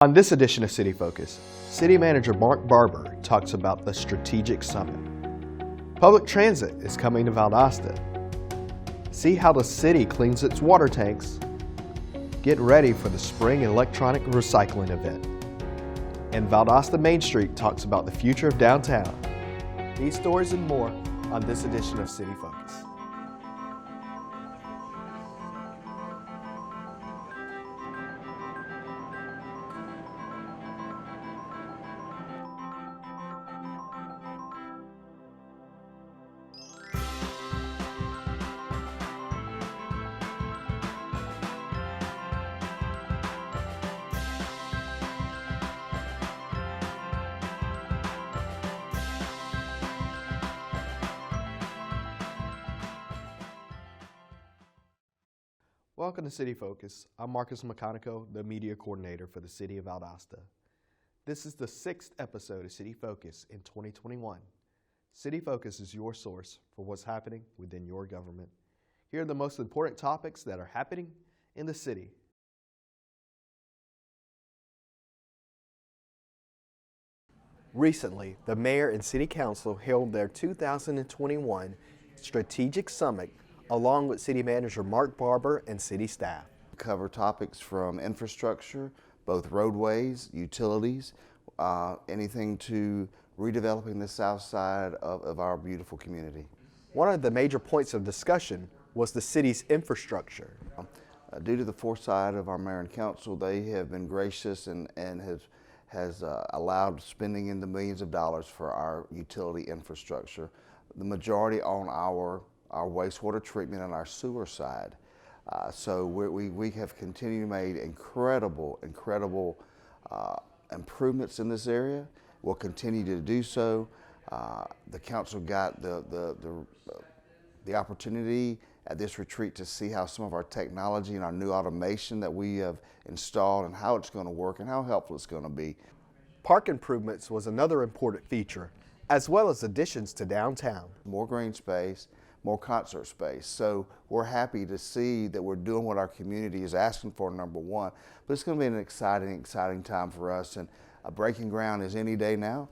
On this edition of City Focus, City Manager Mark Barber talks about the Strategic Summit. Public transit is coming to Valdosta. See how the city cleans its water tanks. Get ready for the spring electronic recycling event. And Valdosta Main Street talks about the future of downtown. These stories and more on this edition of City Focus. Welcome to City Focus. I'm Marcus Meconico, the media coordinator for the City of Valdosta. This is the 6th episode of City Focus in 2021. City Focus is your source for what's happening within your government. Here are the most important topics that are happening in the city. Recently, the Mayor and City Council held their 2021 Strategic Summit along with City Manager Mark Barber and city staff. Cover topics from infrastructure, both roadways, utilities, anything to redeveloping the south side of our beautiful community. One of the major points of discussion was the city's infrastructure. Due to the foresight of our mayor and council, they have been gracious and has allowed spending in the millions of dollars for our utility infrastructure. The majority on our wastewater treatment and our sewer side. So we have continued to make incredible improvements in this area. We'll continue to do so. The council got the opportunity at this retreat to see how some of our technology and our new automation that we have installed and how it's going to work and how helpful it's going to be. Park improvements was another important feature, as well as additions to downtown. More green space, more concert space. So we're happy to see that we're doing what our community is asking for, number one, but it's going to be an exciting time for us, and breaking ground is any day now,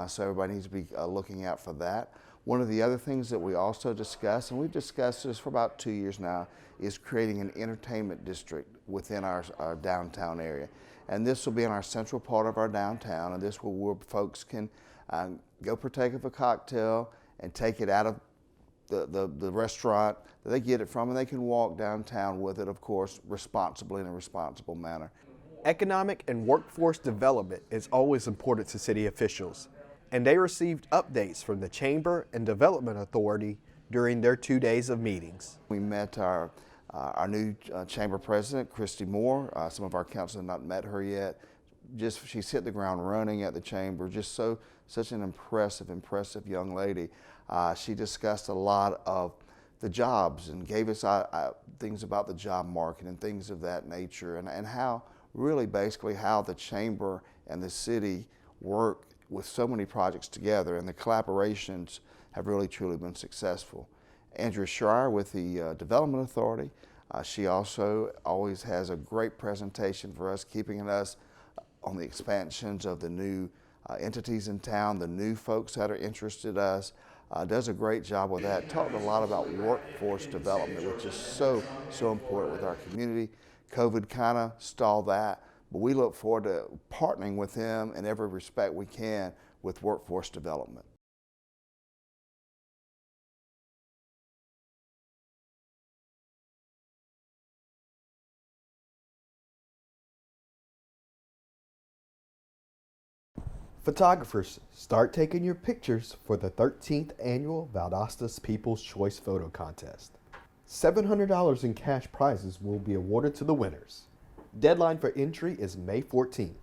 so everybody needs to be looking out for that. One of the other things that we also discussed, and we've discussed this for about 2 years now, is creating an entertainment district within our downtown area. And this will be in our central part of our downtown, and this will where folks can go partake of a cocktail and take it out of the restaurant that they get it from, and they can walk downtown with it, of course, responsibly in a responsible manner. Economic and workforce development is always important to city officials, and they received updates from the Chamber and Development Authority during their 2 days of meetings. We met our new chamber president, Christy Moore. Some of our council have not met her yet. She's hit the ground running at the chamber. Such an impressive young lady. She discussed a lot of the jobs and gave us things about the job market and things of that nature, and how really basically how the chamber and the city work with so many projects together, and the collaborations have really truly been successful. Andrea Schreier with the Development Authority, she also always has a great presentation for us, keeping us on the expansions of the new entities in town, the new folks that are interested in us. Does a great job with that. Talked a lot about workforce development, which is so important with our community. COVID kind of stalled that, but we look forward to partnering with them in every respect we can with workforce development. Photographers, start taking your pictures for the 13th annual Valdosta's People's Choice Photo Contest. $700 in cash prizes will be awarded to the winners. Deadline for entry is May 14th.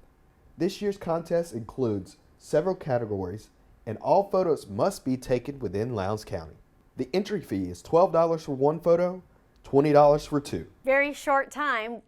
This year's contest includes several categories, and all photos must be taken within Lowndes County. The entry fee is $12 for one photo, $20 for two. Very short time,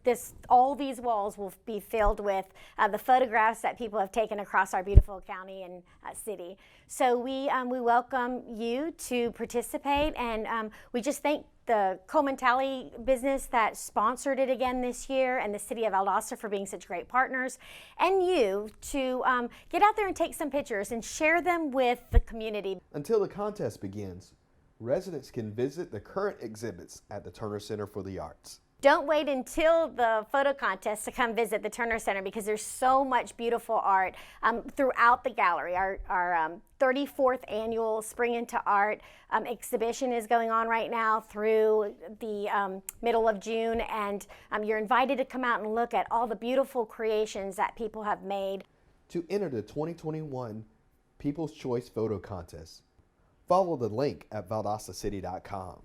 all these walls will be filled with the photographs that people have taken across our beautiful county and city. So we welcome you to participate, and we just thank the Coleman Tally business that sponsored it again this year, and the city of Valdosta for being such great partners, and you to get out there and take some pictures and share them with the community. Until the contest begins, residents can visit the current exhibits at the Turner Center for the Arts. Don't wait until the photo contest to come visit the Turner Center, because there's so much beautiful art throughout the gallery. Our 34th annual Spring into Art exhibition is going on right now through the middle of June, and you're invited to come out and look at all the beautiful creations that people have made. To enter the 2021 People's Choice Photo Contest, follow the link at valdostacity.com.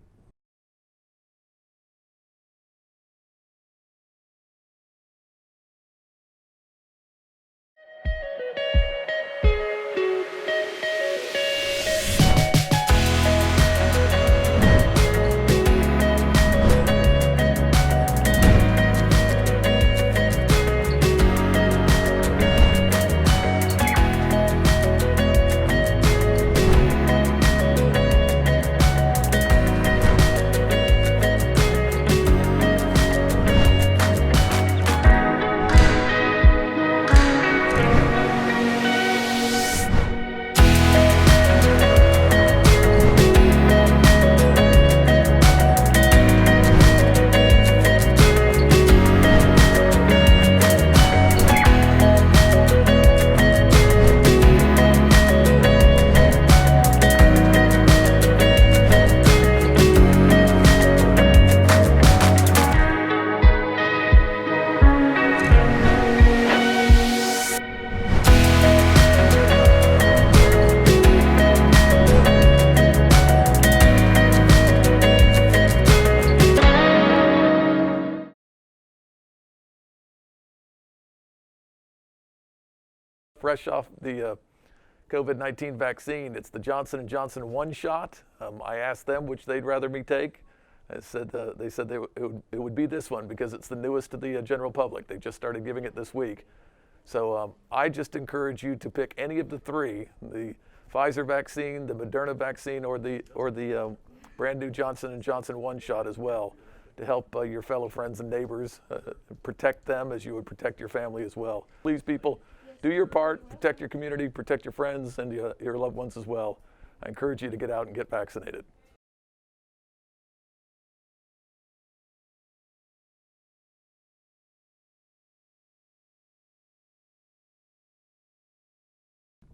Fresh off the COVID-19 vaccine, it's the Johnson & Johnson one-shot. I asked them which they'd rather me take. They said it would be this one because it's the newest to the general public. They just started giving it this week. So I just encourage you to pick any of the three, the Pfizer vaccine, the Moderna vaccine, or the brand new Johnson & Johnson one-shot as well, to help your fellow friends and neighbors, protect them as you would protect your family as well. Please, people, do your part, protect your community, protect your friends and your loved ones as well. I encourage you to get out and get vaccinated.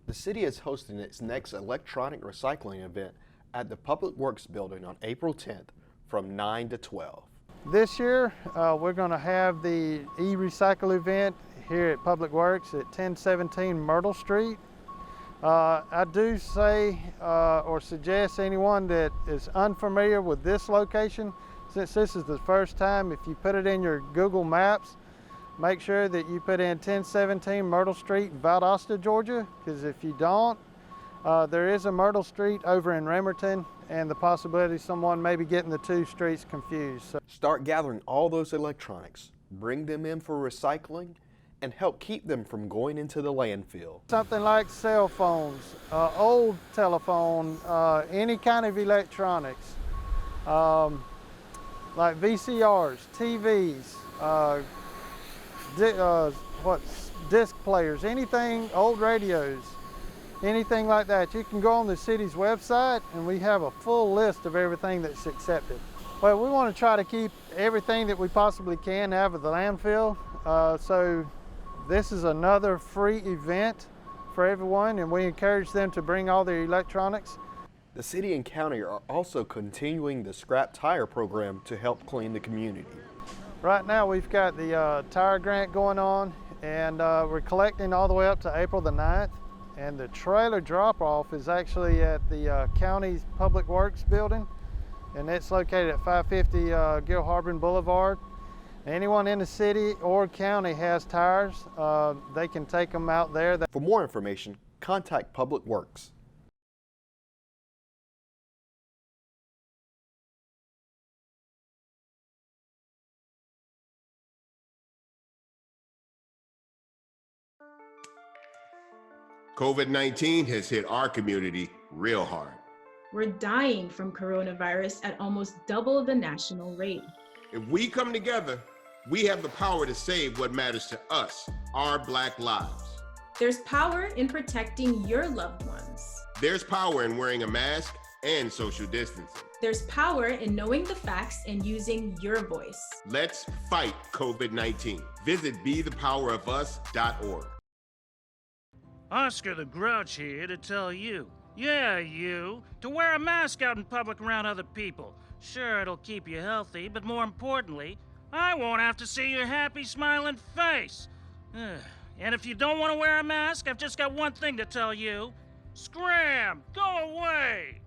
The city is hosting its next electronic recycling event at the Public Works Building on April 10th from 9 to 12. This year, we're going to have the e-recycle event here at Public Works at 1017 Myrtle Street. I do say or suggest anyone that is unfamiliar with this location, since this is the first time, if you put it in your Google Maps, make sure that you put in 1017 Myrtle Street, Valdosta, Georgia, because if you don't, there is a Myrtle Street over in Remerton, and the possibility someone may be getting the two streets confused. So start gathering all those electronics, bring them in for recycling, and help keep them from going into the landfill. Something like cell phones, old telephone, any kind of electronics, like VCRs, TVs, disc players, anything, old radios, anything like that. You can go on the city's website and we have a full list of everything that's accepted. Well, we want to try to keep everything that we possibly can out of the landfill. So this is another free event for everyone, and we encourage them to bring all their electronics. The city and county are also continuing the scrap tire program to help clean the community. Right now we've got the tire grant going on, and we're collecting all the way up to April the 9th. And the trailer drop-off is actually at the county's Public Works building, and it's located at 550 Gil Harbin Boulevard. Anyone in the city or county has tires, they can take them out there. For more information, contact Public Works. COVID-19 has hit our community real hard. We're dying from coronavirus at almost double the national rate. If we come together, we have the power to save what matters to us, our Black lives. There's power in protecting your loved ones. There's power in wearing a mask and social distancing. There's power in knowing the facts and using your voice. Let's fight COVID-19. Visit bethepowerofus.org. Oscar the Grouch here to tell you, yeah, you, to wear a mask out in public around other people. Sure, it'll keep you healthy, but more importantly, I won't have to see your happy, smiling face. And if you don't want to wear a mask, I've just got one thing to tell you. Scram! Go away!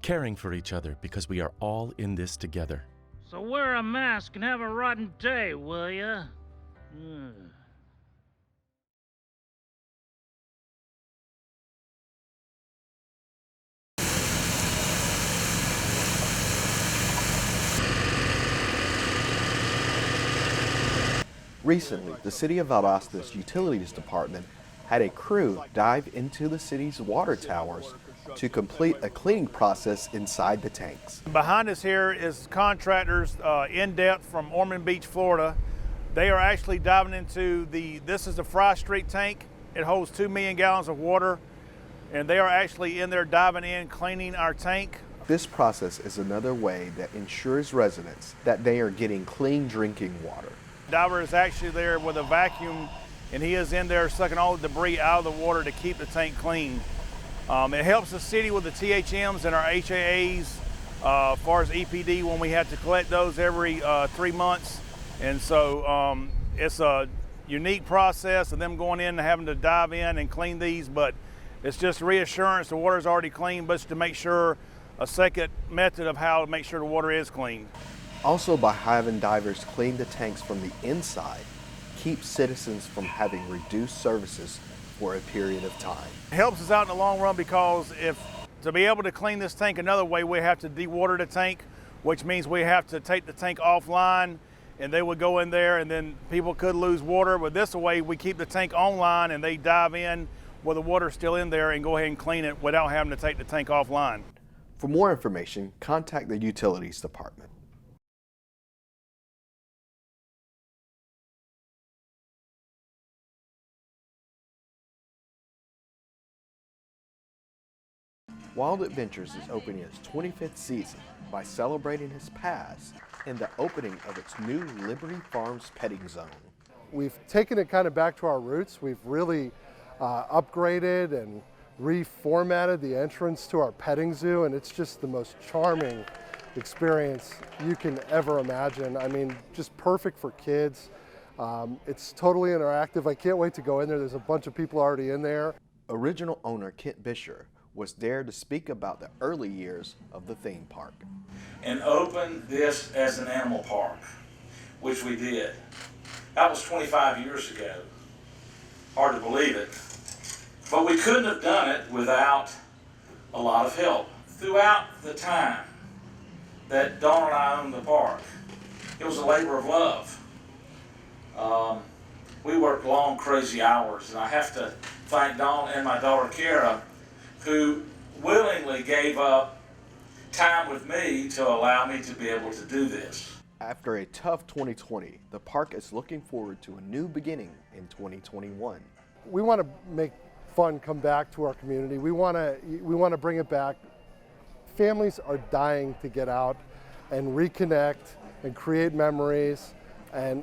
Caring for each other because we are all in this together. So wear a mask and have a rotten day, will ya? Recently, the City of Valdosta's Utilities Department had a crew dive into the city's water towers to complete a cleaning process inside the tanks. Behind us here is contractors in depth from Ormond Beach, Florida. They are actually diving into this is the Fry Street tank. It holds 2 million gallons of water, and they are actually in there diving in, cleaning our tank. This process is another way that ensures residents that they are getting clean drinking water. Diver is actually there with a vacuum, and he is in there sucking all the debris out of the water to keep the tank clean. It helps the city with the THMs and our HAAs as far as EPD when we have to collect those every 3 months. And so it's a unique process of them going in and having to dive in and clean these, but it's just reassurance the water's already clean, but it's to make sure a second method of how to make sure the water is clean. Also, by having divers clean the tanks from the inside, keeps citizens from having reduced services for a period of time. It helps us out in the long run because to be able to clean this tank another way, we have to dewater the tank, which means we have to take the tank offline, and they would go in there, and then people could lose water. But this way, we keep the tank online, and they dive in with the water still in there and go ahead and clean it without having to take the tank offline. For more information, contact the Utilities Department. Wild Adventures is opening its 25th season by celebrating its past and the opening of its new Liberty Farms petting zone. We've taken it kind of back to our roots. We've really upgraded and reformatted the entrance to our petting zoo, and it's just the most charming experience you can ever imagine. I mean, just perfect for kids. It's totally interactive. I can't wait to go in there. There's a bunch of people already in there. Original owner Kent Bisher was there to speak about the early years of the theme park. And open this as an animal park, which we did. That was 25 years ago. Hard to believe it. But we couldn't have done it without a lot of help. Throughout the time that Dawn and I owned the park, it was a labor of love. We worked long, crazy hours, and I have to thank Dawn and my daughter Kara, who willingly gave up time with me to allow me to be able to do this. After a tough 2020, the park is looking forward to a new beginning in 2021. We want to make fun come back to our community. We want to bring it back. Families are dying to get out and reconnect and create memories, and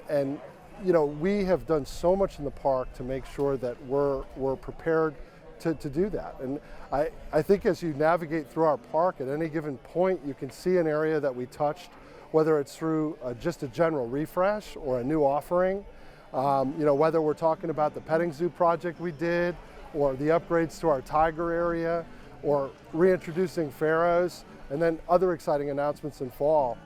you know, we have done so much in the park to make sure that we're prepared to do that. And I think as you navigate through our park, at any given point, you can see an area that we touched, whether it's through just a general refresh or a new offering. You know, whether we're talking about the petting zoo project we did, or the upgrades to our tiger area, or reintroducing pharaohs, and then other exciting announcements in fall.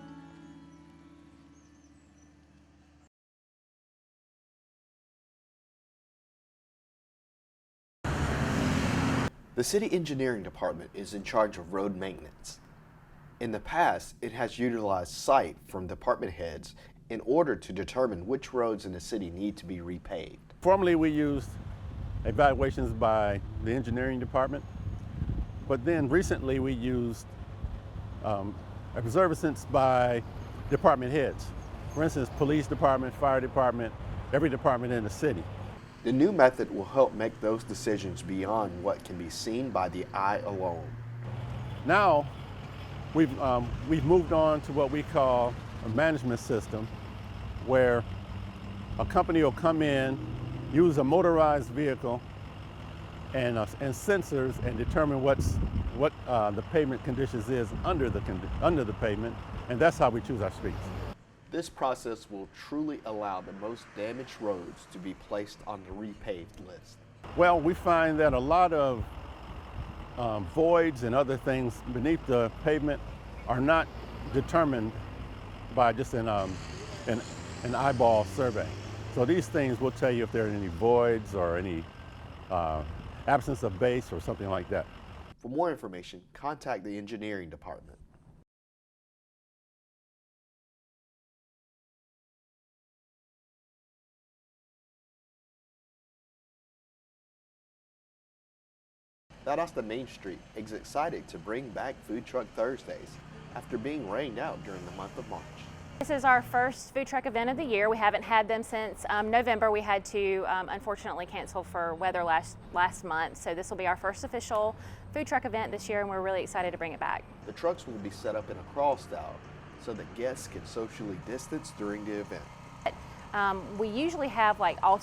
The City Engineering Department is in charge of road maintenance. In the past, it has utilized sight from department heads in order to determine which roads in the city need to be repaved. Formerly, we used evaluations by the engineering department. But then recently we used observances by department heads. For instance, police department, fire department, every department in the city. The new method will help make those decisions beyond what can be seen by the eye alone. Now, we've moved on to what we call a management system, where a company will come in, use a motorized vehicle and sensors and determine what the pavement conditions is under the pavement, and that's how we choose our streets. This process will truly allow the most damaged roads to be placed on the repaved list. Well, we find that a lot of voids and other things beneath the pavement are not determined by just an eyeball survey. So these things will tell you if there are any voids or any absence of base or something like that. For more information, contact the engineering department. Valdosta Main Street is excited to bring back Food Truck Thursdays after being rained out during the month of March. This is our first food truck event of the year. We haven't had them since November. We had to unfortunately cancel for weather last month. So this will be our first official food truck event this year, and we're really excited to bring it back. The trucks will be set up in a crawl style so that guests can socially distance during the event. We usually have like all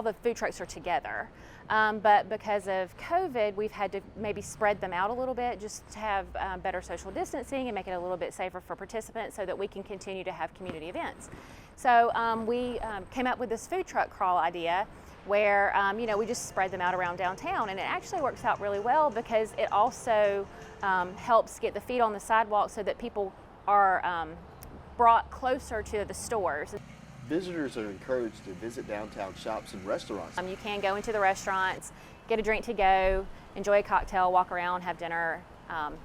the food trucks are together, but because of COVID, we've had to maybe spread them out a little bit just to have better social distancing and make it a little bit safer for participants so that we can continue to have community events. So we came up with this food truck crawl idea where we just spread them out around downtown, and it actually works out really well because it also helps get the feet on the sidewalk so that people are brought closer to the stores. Visitors are encouraged to visit downtown shops and restaurants. You can go into the restaurants, get a drink to go, enjoy a cocktail, walk around, have dinner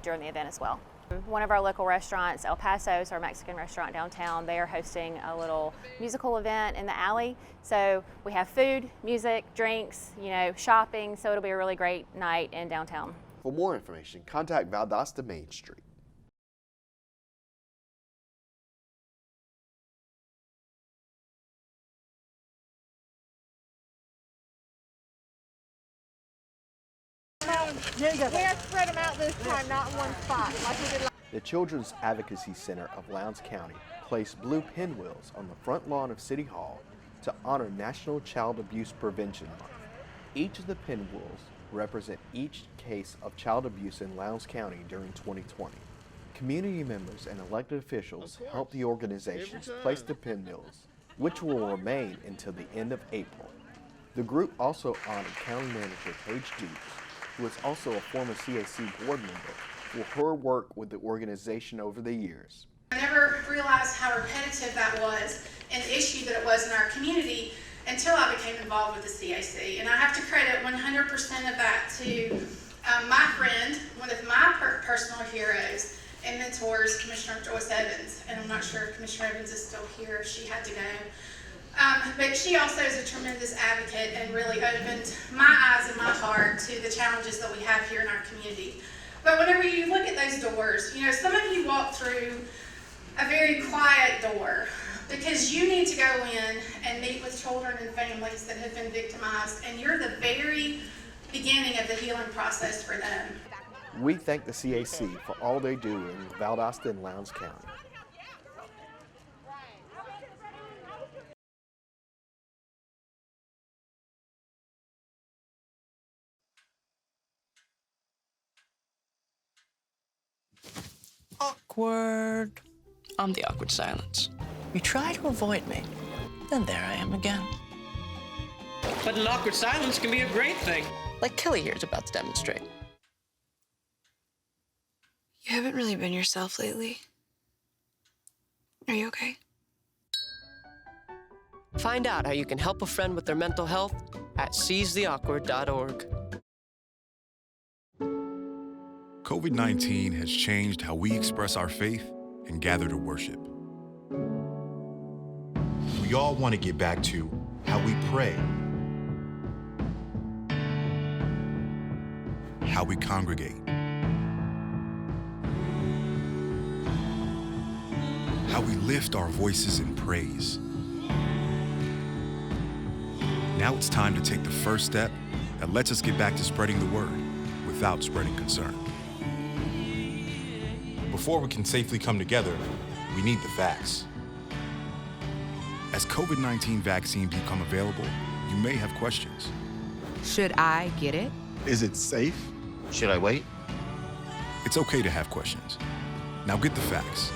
during the event as well. One of our local restaurants, El Paso's, our Mexican restaurant downtown, they are hosting a little musical event in the alley. So we have food, music, drinks, shopping, so it'll be a really great night in downtown. For more information, contact Valdosta Main Street. We have to spread them out this time, not in one spot. The Children's Advocacy Center of Lowndes County placed blue pinwheels on the front lawn of City Hall to honor National Child Abuse Prevention Month. Each of the pinwheels represent each case of child abuse in Lowndes County during 2020. Community members and elected officials helped the organizations place the pinwheels, which will remain until the end of April. The group also honored County Manager Paige Dukes, who is also a former CAC board member, for her work with the organization over the years. I never realized how repetitive that was and the issue that it was in our community until I became involved with the CAC. And I have to credit 100% of that to my friend, one of my personal heroes and mentors, Commissioner Joyce Evans. And I'm not sure if Commissioner Evans is still here, she had to go. But she also is a tremendous advocate and really opened my eyes and my heart to the challenges that we have here in our community. But whenever you look at those doors, some of you walk through a very quiet door because you need to go in and meet with children and families that have been victimized, and you're the very beginning of the healing process for them. We thank the CAC for all they do in Valdosta and Lowndes County. Awkward. I'm the awkward silence. You try to avoid me, then there I am again. But an awkward silence can be a great thing. Like Kelly here is about to demonstrate. You haven't really been yourself lately. Are you okay? Find out how you can help a friend with their mental health at seizetheawkward.org. COVID-19 has changed how we express our faith and gather to worship. We all want to get back to how we pray, how we congregate, how we lift our voices in praise. Now it's time to take the first step that lets us get back to spreading the word without spreading concern. Before we can safely come together, we need the facts. As COVID-19 vaccines become available, you may have questions. Should I get it? Is it safe? Should I wait? It's okay to have questions. Now get the facts.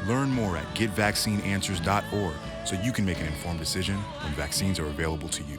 Learn more at getvaccineanswers.org so you can make an informed decision when vaccines are available to you.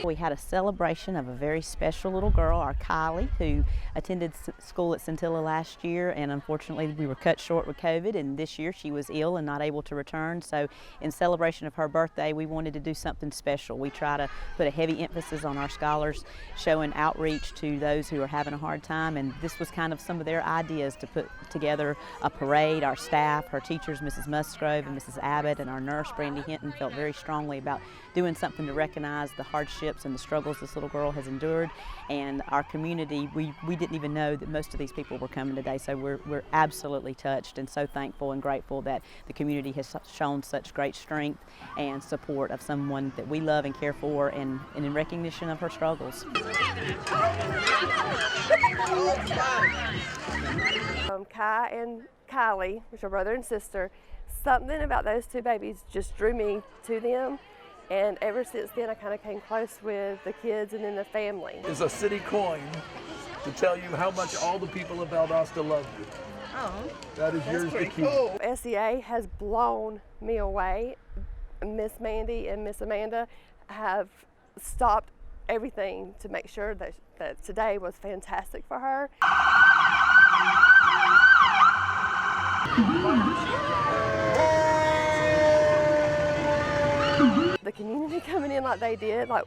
We had a celebration of a very special little girl, our Kylie, who attended school at Scintilla last year, and unfortunately we were cut short with COVID, and this year she was ill and not able to return. So in celebration of her birthday, we wanted to do something special. We try to put a heavy emphasis on our scholars, showing outreach to those who are having a hard time, and this was kind of some of their ideas to put together a parade. Our staff, her teachers, Mrs. Musgrove and Mrs. Abbott, and our nurse, Brandy Hinton, felt very strongly about doing something to recognize the hardships and the struggles this little girl has endured. And our community, we didn't even know that most of these people were coming today, so we're absolutely touched and so thankful and grateful that the community has shown such great strength and support of someone that we love and care for, and in recognition of her struggles. Kai and Kylie, which are brother and sister, something about those two babies just drew me to them. And ever since then, I kind of came close with the kids and then the family. Is a city coin to tell you how much all the people of Valdosta love you. Oh, that is yours to keep. Cool. SEA has blown me away. Miss Mandy and Miss Amanda have stopped everything to make sure that today was fantastic for her. The community coming in like they did, like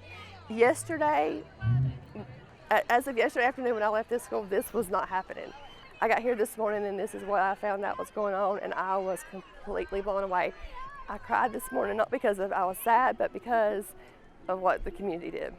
yesterday, as of yesterday afternoon when I left this school, this was not happening. I got here this morning and this is what I found out was going on, and I was completely blown away. I cried this morning, not because I was sad, but because of what the community did.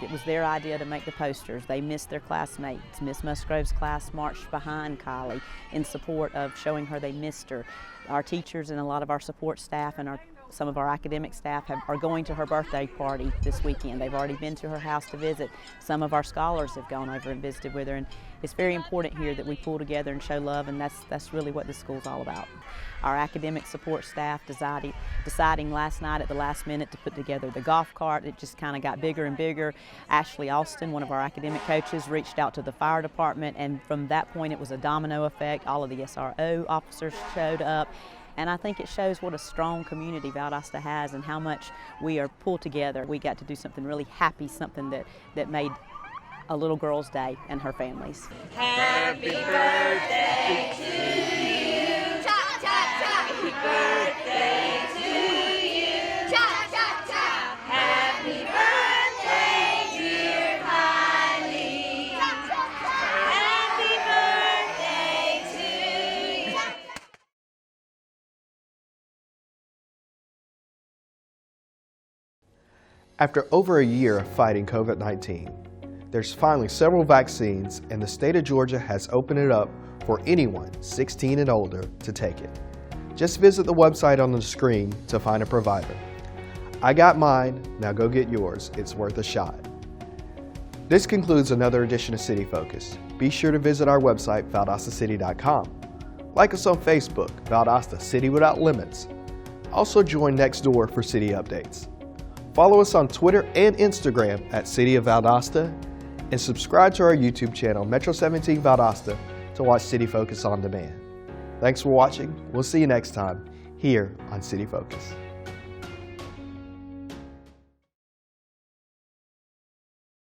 It was their idea to make the posters. They missed their classmates. Miss Musgrove's class marched behind Kylie in support of showing her they missed her. Our teachers and a lot of our support staff and some of our academic staff are going to her birthday party this weekend. They've already been to her house to visit. Some of our scholars have gone over and visited with her, and it's very important here that we pull together and show love, and that's really what this school's all about. Our academic support staff deciding last night at the last minute to put together the golf cart. It just kind of got bigger and bigger. Ashley Austin, one of our academic coaches, reached out to the fire department, and from that point it was a domino effect. All of the SRO officers showed up. And I think it shows what a strong community Valdosta has and how much we are pulled together. We got to do something really happy, something that made a little girl's day and her family's. Happy birthday to you. Cha, cha, cha. Happy birthday to you. Cha, cha, cha. Happy birthday, dear Kylie. Cha, cha, cha. Happy birthday to you. After over a year of fighting COVID-19, there's finally several vaccines, and the state of Georgia has opened it up for anyone 16 and older to take it. Just visit the website on the screen to find a provider. I got mine, now go get yours. It's worth a shot. This concludes another edition of City Focus. Be sure to visit our website, valdostacity.com. Like us on Facebook, Valdosta City Without Limits. Also join Nextdoor for city updates. Follow us on Twitter and Instagram at City of Valdosta, and subscribe to our YouTube channel, Metro 17 Valdosta, to watch City Focus on demand. Thanks for watching. We'll see you next time here on City Focus.